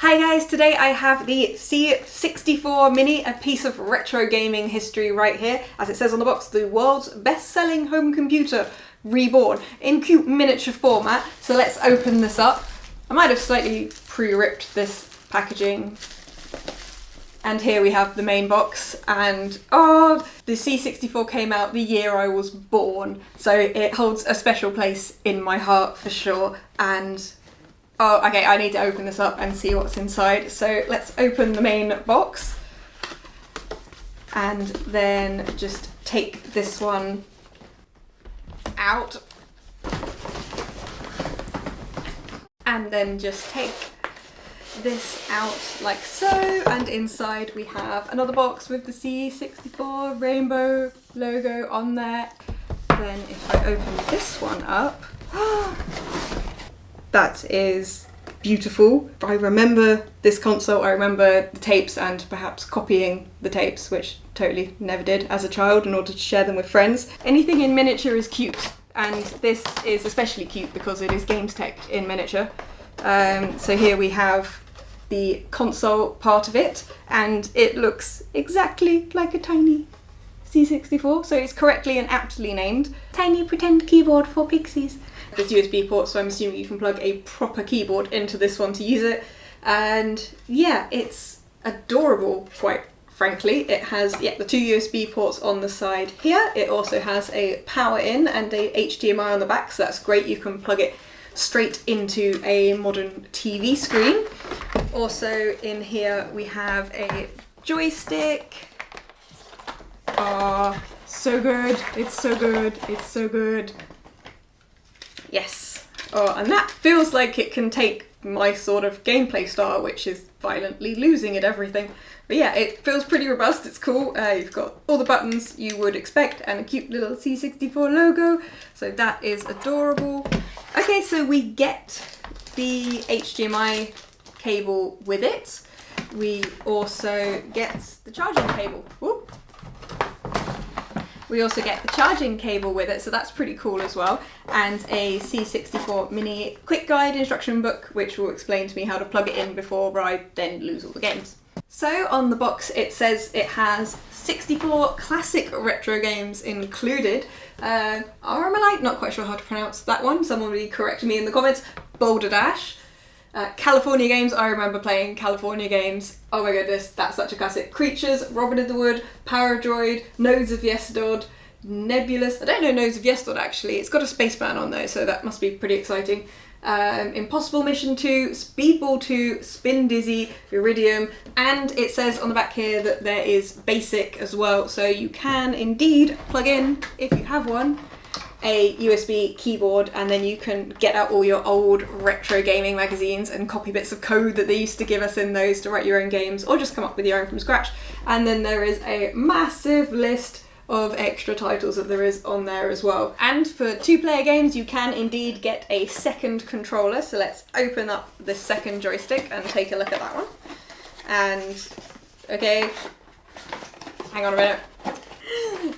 Hi guys, today I have the C64 Mini, a piece of retro gaming history right here. As it says on the box, the world's best-selling home computer, reborn, in cute miniature format. So let's open this up. I might have slightly pre-ripped this packaging. And here we have the main box, and the C64 came out the year I was born, so it holds a special place in my heart for sure. And okay, I need to open this up and see what's inside. So let's open the main box and then just take this one out and then just take this out like so, and inside we have another box with the C64 rainbow logo on there. Then if I open this one up, that is beautiful. I remember this console, I remember the tapes and perhaps copying the tapes, which totally never did as a child in order to share them with friends. Anything in miniature is cute, and this is especially cute because it is games tech in miniature. So here we have the console part of it, and it looks exactly like a tiny C64, so it's correctly and aptly named Tiny Pretend Keyboard for Pixies. There's USB ports, so I'm assuming you can plug a proper keyboard into this one to use it, and yeah, it's adorable, quite frankly. It has the two USB ports on the side here. It also has a power in and a HDMI on the back, so that's great. You can plug it straight into a modern TV screen. Also in here we have a joystick. Oh, so good, it's so good, it's so good. Yes. Oh, and that feels like it can take my sort of gameplay style, which is violently losing at everything. But yeah, it feels pretty robust, it's cool. You've got all the buttons you would expect and a cute little C64 logo, so that is adorable. Okay, so we get the HDMI cable with it. We also get the charging cable. Whoop. We also get the charging cable with it, so that's pretty cool as well. And a C64 Mini quick guide instruction book, which will explain to me how to plug it in before I then lose all the games. So on the box it says it has 64 classic retro games included. Armalite, not quite sure how to pronounce that one, someone will correct me in the comments. Boulder Dash. California games, I remember playing California games. Oh my goodness, that's such a classic. Creatures, Robin of the Wood, Paradroid, Nodes of Yesterdod, Nebulous. I don't know Nodes of Yesterdod actually. It's got a spaceman on though, so that must be pretty exciting. Impossible Mission 2, Speedball 2, Spin Dizzy, Iridium, and it says on the back here that there is Basic as well, so you can indeed plug in, if you have one, a USB keyboard, and then you can get out all your old retro gaming magazines and copy bits of code that they used to give us in those to write your own games, or just come up with your own from scratch. And then there is a massive list of extra titles that there is on there as well. And for two-player games you can indeed get a second controller, so let's open up the second joystick and take a look at that one. And okay, hang on a minute.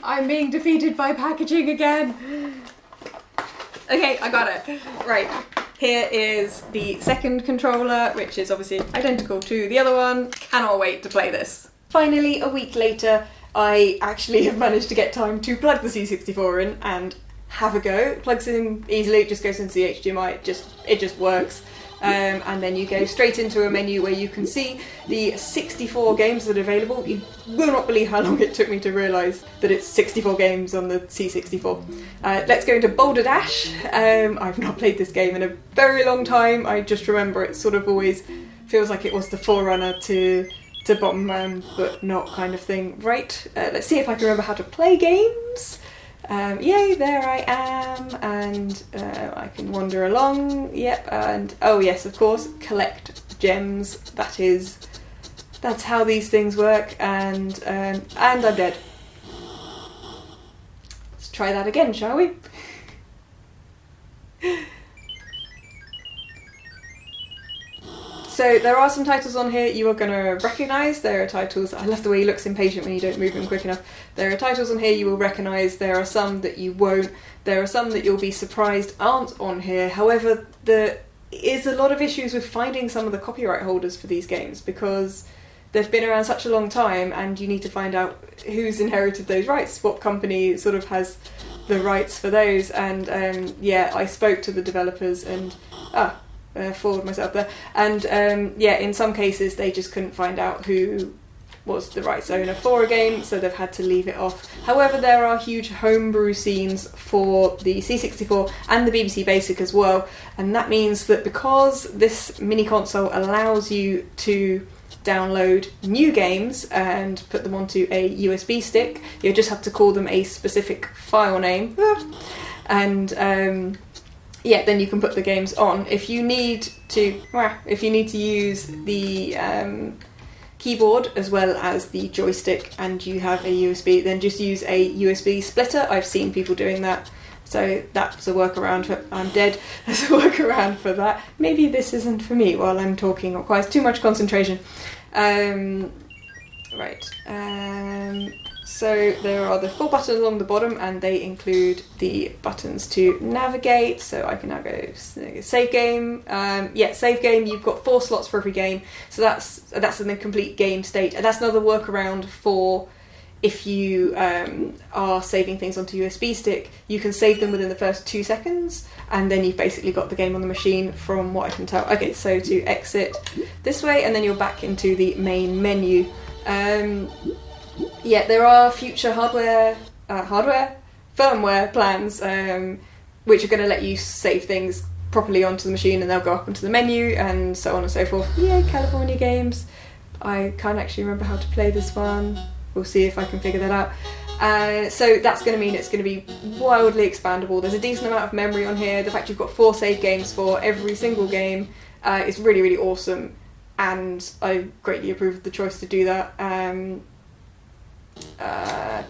I'm being defeated by packaging again. Okay, I got it. Right, here is the second controller, which is obviously identical to the other one. Cannot wait to play this. Finally, a week later, I actually have managed to get time to plug the C64 in and have a go. It plugs in easily, it just goes into the HDMI, it just works. And then you go straight into a menu where you can see the 64 games that are available. You will not believe how long it took me to realise that it's 64 games on the C64. Let's go into Boulder Dash. I've not played this game in a very long time. I just remember it sort of always feels like it was the forerunner to Bomberman, but not kind of thing. Right, let's see if I can remember how to play games. Yay, there I am, and I can wander along, yep, and oh yes, of course, collect gems, that's how these things work, and I'm dead. Let's try that again, shall we? So there are some titles on here you are going to recognise. There are titles, I love the way he looks impatient when you don't move him quick enough. There are titles on here you will recognise, there are some that you won't. There are some that you'll be surprised aren't on here. However, the is a lot of issues with finding some of the copyright holders for these games, because they've been around such a long time and you need to find out who's inherited those rights, what company sort of has the rights for those. And yeah, I spoke to the developers and forward myself there, and yeah, in some cases they just couldn't find out who was the rights owner for a game, so they've had to leave it off. However, there are huge homebrew scenes for the C64 and the BBC Basic as well, and that means that because this mini console allows you to download new games and put them onto a USB stick, you just have to call them a specific file name, and yeah, then you can put the games on. If you need to use the keyboard as well as the joystick and you have a USB, then just use a USB splitter. I've seen people doing that, so that's a workaround for, I'm dead, there's a workaround for that. Maybe this isn't for me while I'm talking, it requires too much concentration. So there are the 4 buttons along the bottom, and they include the buttons to navigate. So I can now go save game. Yeah, save game. You've got 4 slots for every game, so that's in the complete game state. And that's another workaround for if you are saving things onto USB stick. You can save them within the first 2 seconds, and then you've basically got the game on the machine, from what I can tell. Okay, so to exit this way, and then you're back into the main menu. Yeah, there are future firmware plans, which are going to let you save things properly onto the machine, and they'll go up into the menu, and so on and so forth. Yay, California games! I can't actually remember how to play this one. We'll see if I can figure that out. So that's going to mean it's going to be wildly expandable. There's a decent amount of memory on here. The fact you've got 4 save games for every single game is really, really awesome, and I greatly approve of the choice to do that.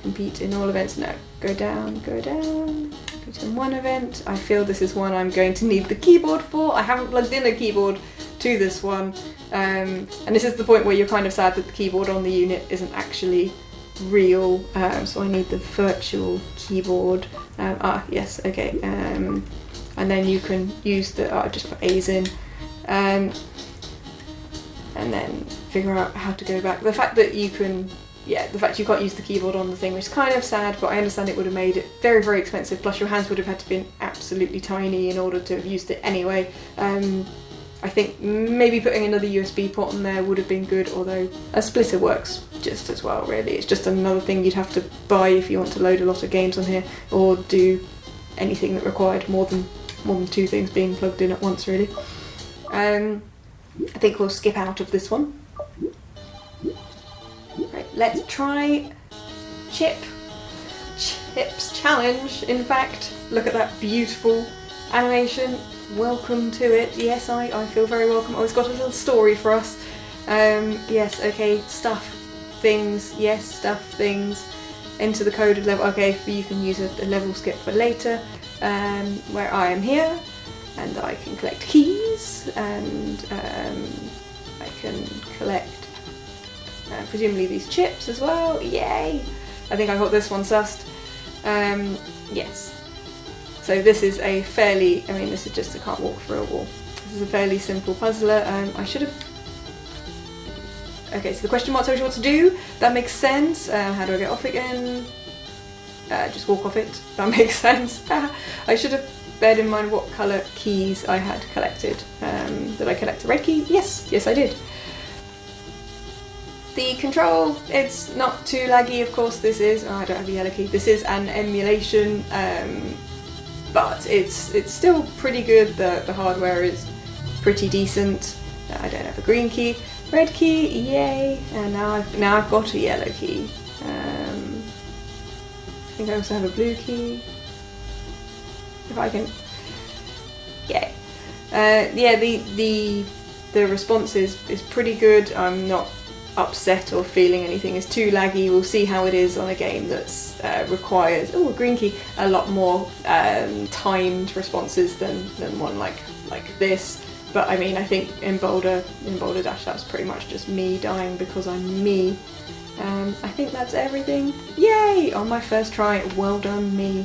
Compete in all events. No, go down. Compete in one event. I feel this is one I'm going to need the keyboard for. I haven't plugged in a keyboard to this one, and this is the point where you're kind of sad that the keyboard on the unit isn't actually real, so I need the virtual keyboard. Yes, okay, and then you can use the, I just put A's in, and then figure out how to go back. The fact that you can, yeah, the fact you can't use the keyboard on the thing, which is kind of sad, but I understand it would have made it very, very expensive, plus your hands would have had to be absolutely tiny in order to have used it anyway. I think maybe putting another USB port on there would have been good, although a splitter works just as well, really. It's just another thing you'd have to buy if you want to load a lot of games on here, or do anything that required more than 2 things being plugged in at once, really. I think we'll skip out of this one. Right, let's try Chip's challenge. In fact, look at that beautiful animation. Welcome to it. Yes, I feel very welcome. Oh, it's got a little story for us. Yes, okay, stuff, things, yes, stuff, things, enter the coded level. Okay, you can use a level skip for later, where I am here, and I can collect keys, and I can collect presumably these chips as well. Yay! I think I got this one sussed. Yes. So this is a fairly, I mean, this is just, I can't walk through a wall. This is a fairly simple puzzler. I should have, okay, so the question mark tells you what to do. That makes sense. How do I get off again? Just walk off it. That makes sense. I should have beared in mind what colour keys I had collected. Did I collect a red key? Yes, I did. The control, it's not too laggy, of course. This is, oh, I don't have a yellow key. This is an emulation, but it's still pretty good. The hardware is pretty decent. I don't have a green key. Red key, yay! And now I've got a yellow key. I think I also have a blue key. If I can, yay! Yeah, the response is pretty good. I'm not upset or feeling anything is too laggy. We'll see how it is on a game that's requires, oh, a green key, a lot more timed responses than one like this. But I mean, I think in Boulder Dash, that's pretty much just me dying because I'm me. I think that's everything. Yay! On my first try, well done me.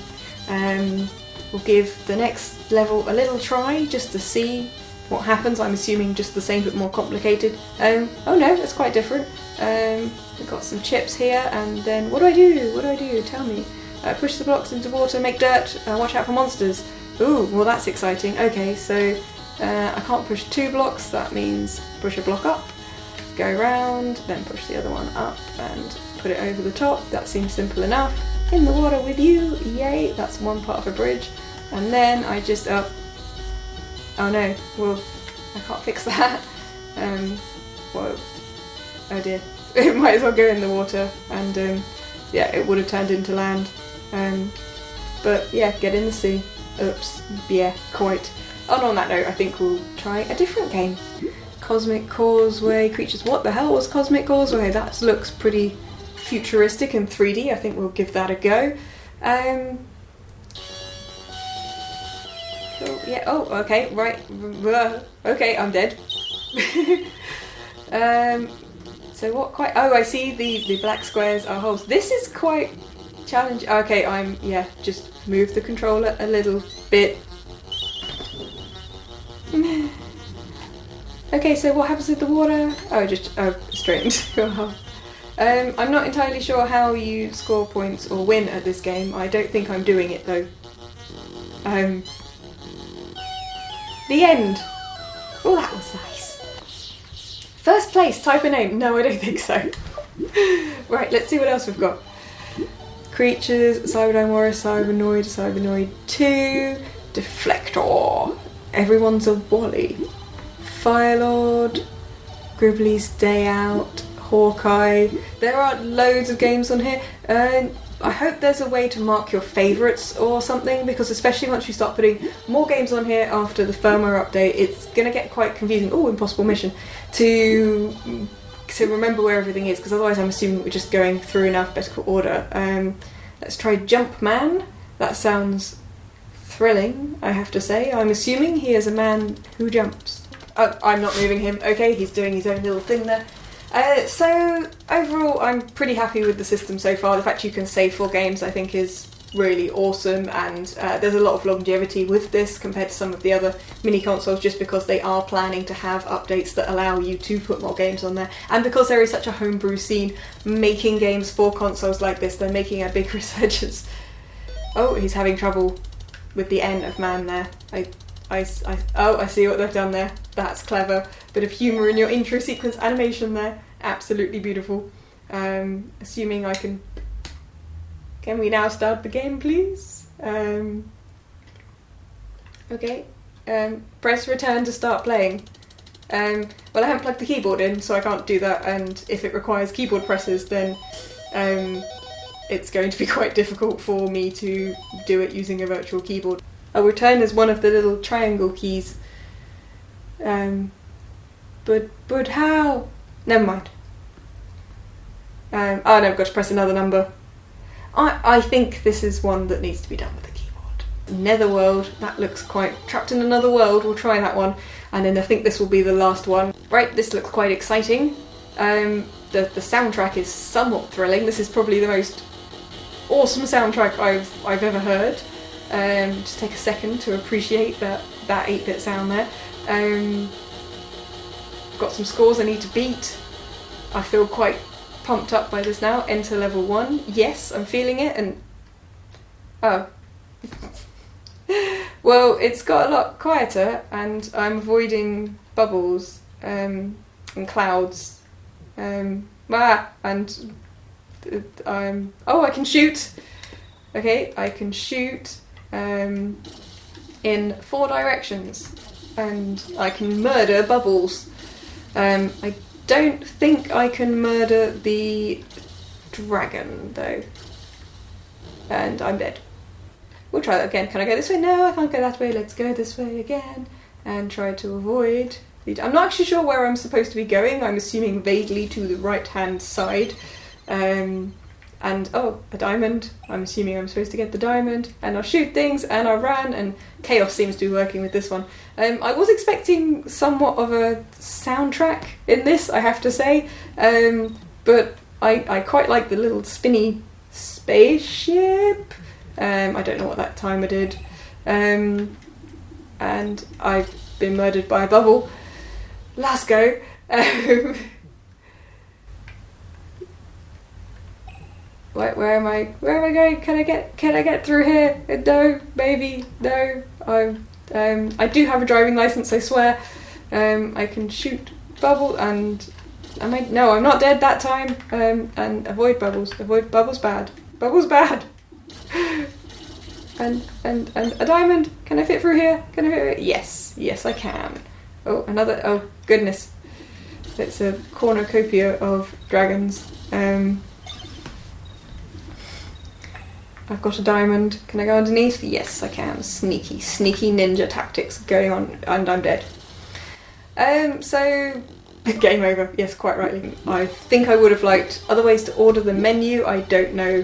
We'll give the next level a little try just to see what happens. I'm assuming just the same but more complicated. Oh no, that's quite different. We've got some chips here, and then what do I do? What do I do? Tell me. Push the blocks into water, make dirt, watch out for monsters. Ooh, well that's exciting. Okay, so I can't push 2 blocks, that means push a block up, go round, then push the other one up and put it over the top. That seems simple enough. In the water with you, yay, that's one part of a bridge. And then I just, oh no, well, I can't fix that. Whoa, oh dear. It might as well go in the water, and yeah, it would have turned into land. But yeah, get in the sea. Oops, yeah, quite. And on that note, I think we'll try a different game. Cosmic Causeway creatures. What the hell was Cosmic Causeway? That looks pretty futuristic and 3D. I think we'll give that a go. Cool. Yeah. Oh, okay. Right. Okay, I'm dead. So what? Quite. Oh, I see. The black squares are holes. This is quite challenging. Okay, yeah. Just move the controller a little bit. Okay, so what happens with the water? Oh, just straight into. I'm not entirely sure how you score points or win at this game. I don't think I'm doing it though. The end. Oh, that was nice. First place, type a name. No, I don't think so. Right, let's see what else we've got. Creatures, Cyberdyne Warrior, Cybernoid, Cybernoid 2, Deflector. Everyone's a Wally. Firelord, Gribbly's Day Out, Hawkeye. There are loads of games on here. I hope there's a way to mark your favourites or something, because especially once you start putting more games on here after the firmware update, it's going to get quite confusing. Oh, impossible mission. To remember where everything is, because otherwise I'm assuming we're just going through in alphabetical order. Let's try Jumpman. That sounds thrilling, I have to say. I'm assuming he is a man who jumps. Oh, I'm not moving him. Okay, he's doing his own little thing there. So overall, I'm pretty happy with the system so far. The fact you can save 4 games, I think, is really awesome, and there's a lot of longevity with this compared to some of the other mini consoles, just because they are planning to have updates that allow you to put more games on there, and because there is such a homebrew scene making games for consoles like this, they're making a big resurgence. Oh, he's having trouble with the N of man there. Oh, I see what they've done there. That's clever. Bit of humour in your intro sequence animation there. Absolutely beautiful. Assuming I can... Can we now start the game, please? Okay. Press return to start playing. Well, I haven't plugged the keyboard in, so I can't do that, and if it requires keyboard presses, then it's going to be quite difficult for me to do it using a virtual keyboard. I'll return as one of the little triangle keys. But how? Never mind. Oh no, I've got to press another number. I think this is one that needs to be done with the keyboard. Netherworld, that looks quite... Trapped in Another World, we'll try that one. And then I think this will be the last one. Right, this looks quite exciting. The soundtrack is somewhat thrilling. This is probably the most awesome soundtrack I've ever heard. Just take a second to appreciate that 8-bit sound there. Got some scores I need to beat. I feel quite pumped up by this now. Enter level 1. Yes, I'm feeling it, and... Oh. Well, it's got a lot quieter, and I'm avoiding bubbles and clouds. And oh, I can shoot! Okay, I can shoot in 4 directions, and I can murder bubbles. I don't think I can murder the dragon though, and I'm dead. We'll try that again. Can I go this way? No, I can't go that way. Let's go this way again and try to avoid I'm not actually sure where I'm supposed to be going. I'm assuming vaguely to the right hand side. And oh, a diamond. I'm assuming I'm supposed to get the diamond, and I'll shoot things, and I ran, and chaos seems to be working with this one. I was expecting somewhat of a soundtrack in this, I have to say, but I quite like the little spinny spaceship. I don't know what that timer did, and I been murdered by a bubble. Let's go. Where am I going? Can I get through here? No, maybe, no. I do have a driving license, I swear. I can shoot bubble and no, I'm not dead that time. And avoid bubbles. Avoid bubbles bad. Bubbles bad. and a diamond. Can I fit through here? Can I fit through here? Yes, I can. Oh, oh goodness. It's a cornucopia of dragons. I've got a diamond. Can I go underneath? Yes, I can. Sneaky ninja tactics going on, and I'm dead. So game over. Yes, quite rightly. I think I would have liked other ways to order the menu. I don't know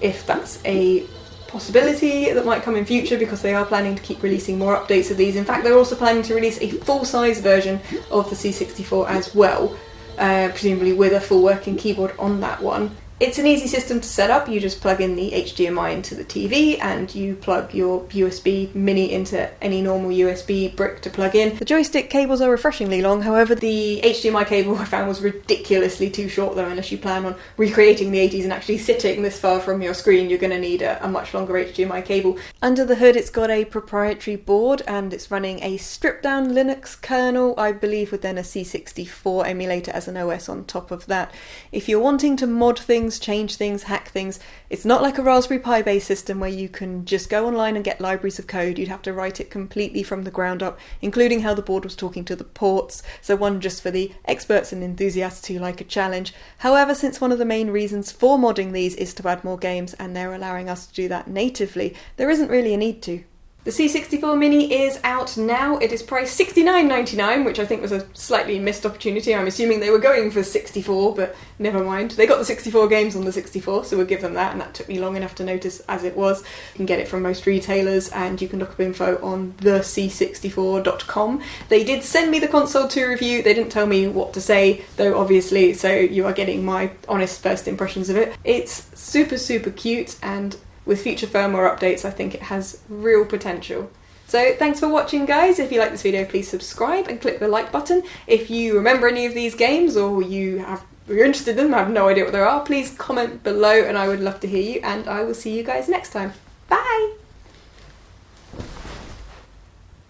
if that's a possibility that might come in future, because they are planning to keep releasing more updates of these. In fact, they're also planning to release a full-size version of the C64 as well, presumably with a full working keyboard on that one. It's an easy system to set up. You just plug in the HDMI into the TV and you plug your USB Mini into any normal USB brick to plug in. The joystick cables are refreshingly long, however the HDMI cable I found was ridiculously too short though. Unless you plan on recreating the 80s and actually sitting this far from your screen, you're going to need a much longer HDMI cable. Under the hood it's got a proprietary board and it's running a stripped down Linux kernel, I believe, with then a C64 emulator as an OS on top of that. If you're wanting to mod things, change things, hack things, it's not like a Raspberry Pi based system where you can just go online and get libraries of code. You'd have to write it completely from the ground up, including how the board was talking to the ports, so one just for the experts and enthusiasts who like a challenge. However, since one of the main reasons for modding these is to add more games and they're allowing us to do that natively, there isn't really a need to. The C64 Mini is out now. It is priced $69.99, which I think was a slightly missed opportunity. I'm assuming they were going for 64, but never mind. They got the 64 games on the 64, so we'll give them that, and that took me long enough to notice as it was. You can get it from most retailers, and you can look up info on thec64.com. They did send me the console to review. They didn't tell me what to say, though, obviously, so you are getting my honest first impressions of it. It's super, super cute, and with future firmware updates, I think it has real potential. So thanks for watching, guys. If you like this video, please subscribe and click the like button. If you remember any of these games or you're interested in them, I have no idea what they are, please comment below and I would love to hear you, and I will see you guys next time.